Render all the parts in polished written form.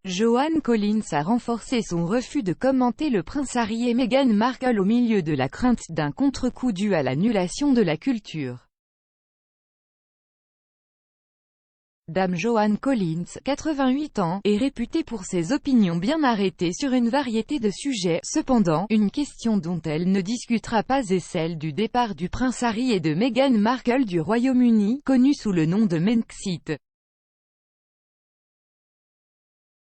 Joan Collins a renforcé son refus de commenter le prince Harry et Meghan Markle au milieu de la crainte d'un contre-coup dû à l'annulation de la culture. Dame Joan Collins, 88 ans, est réputée pour ses opinions bien arrêtées sur une variété de sujets. Cependant, une question dont elle ne discutera pas est celle du départ du prince Harry et de Meghan Markle du Royaume-Uni, connu sous le nom de Megxit.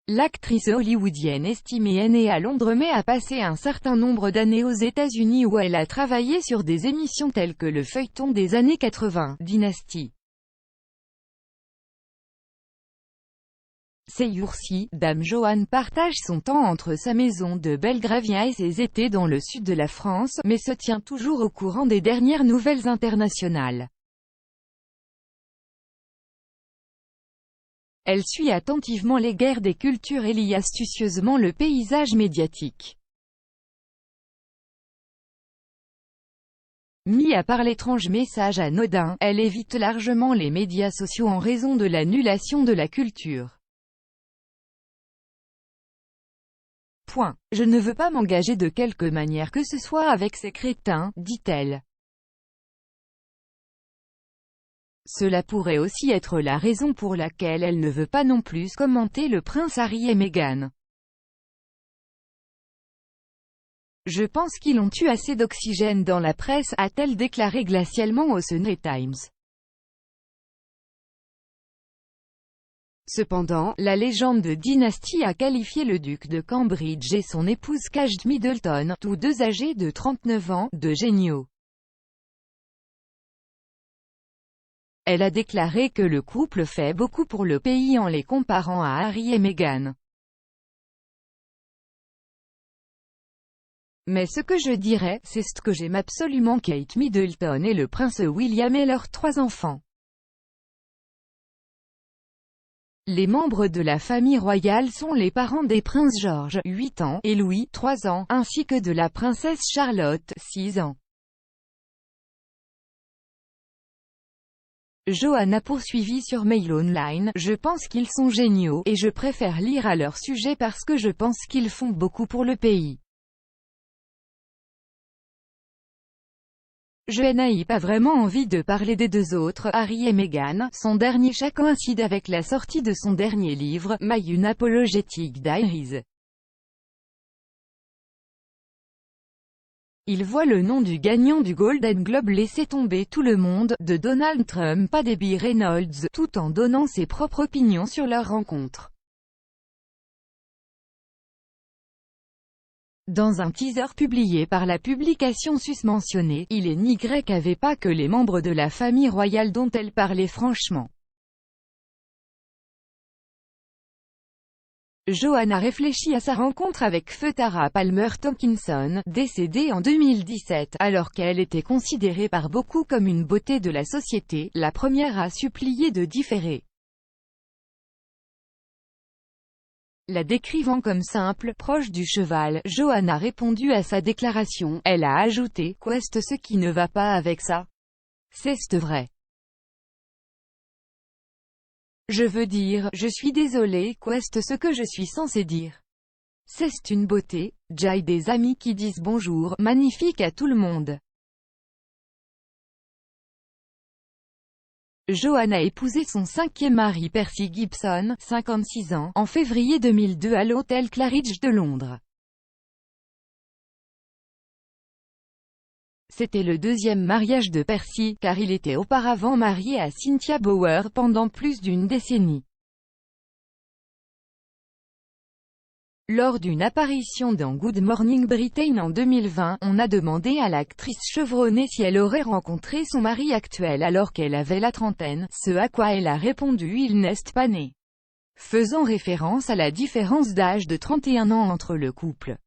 L'actrice hollywoodienne estimée est née à Londres mais a passé un certain nombre d'années aux États-Unis où elle a travaillé sur des émissions telles que le feuilleton des années 80, Dynasty. Ces jours-ci, Dame Joan partage son temps entre sa maison de Belgravia et ses étés dans le sud de la France, mais se tient toujours au courant des dernières nouvelles internationales. Elle suit attentivement les guerres des cultures et lit astucieusement le paysage médiatique. Mis à part l'étrange message anodin, elle évite largement les médias sociaux en raison de l'annulation de la culture. Point. Je ne veux pas m'engager de quelque manière que ce soit avec ces crétins, dit-elle. Cela pourrait aussi être la raison pour laquelle elle ne veut pas non plus commenter le prince Harry et Meghan. Je pense qu'ils ont eu assez d'oxygène dans la presse, a-t-elle déclaré glacialement au Sunday Times. Cependant, la légende de Dynasty a qualifié le duc de Cambridge et son épouse Kate Middleton, tous deux âgés de 39 ans, de géniaux. Elle a déclaré que le couple fait beaucoup pour le pays en les comparant à Harry et Meghan. Mais ce que je dirais, c'est que j'aime absolument Kate Middleton et le prince William et leurs 3 enfants. Les membres de la famille royale sont les parents des princes George, 8 ans, et Louis, 3 ans, ainsi que de la princesse Charlotte, 6 ans. Joan a poursuivi sur Mail Online, « Je pense qu'ils sont géniaux, et je préfère lire à leur sujet parce que je pense qu'ils font beaucoup pour le pays. Je n'ai pas vraiment envie de parler des 2 autres, Harry et Meghan. Son dernier chat coïncide avec la sortie de son dernier livre, My Unapologetic Diaries. Il voit le nom du gagnant du Golden Globe laisser tomber tout le monde, de Donald Trump à Debbie Reynolds, tout en donnant ses propres opinions sur leur rencontre. Dans un teaser publié par la publication susmentionnée, il est ni grec avait pas que les membres de la famille royale dont elle parlait franchement. Joan a réfléchi à sa rencontre avec feu Tara Palmer Tomkinson, décédée en 2017, alors qu'elle était considérée par beaucoup comme une beauté de la société, la première à supplier de différer. La décrivant comme simple, proche du cheval, Joan a répondu à sa déclaration. Elle a ajouté, « Qu'est-ce ce qui ne va pas avec ça? C'est vrai. Je veux dire, je suis désolée, qu'est-ce ce que je suis censé dire? C'est une beauté, j'ai des amis qui disent bonjour, magnifique à tout le monde. » Joan a épousé son 5e mari Percy Gibson, 56 ans, en février 2002 à l'hôtel Claridge de Londres. C'était le 2e mariage de Percy, car il était auparavant marié à Cynthia Bauer pendant plus d'une décennie. Lors d'une apparition dans Good Morning Britain en 2020, on a demandé à l'actrice chevronnée si elle aurait rencontré son mari actuel alors qu'elle avait la trentaine, ce à quoi elle a répondu « Il n'est pas né », faisant référence à la différence d'âge de 31 ans entre le couple.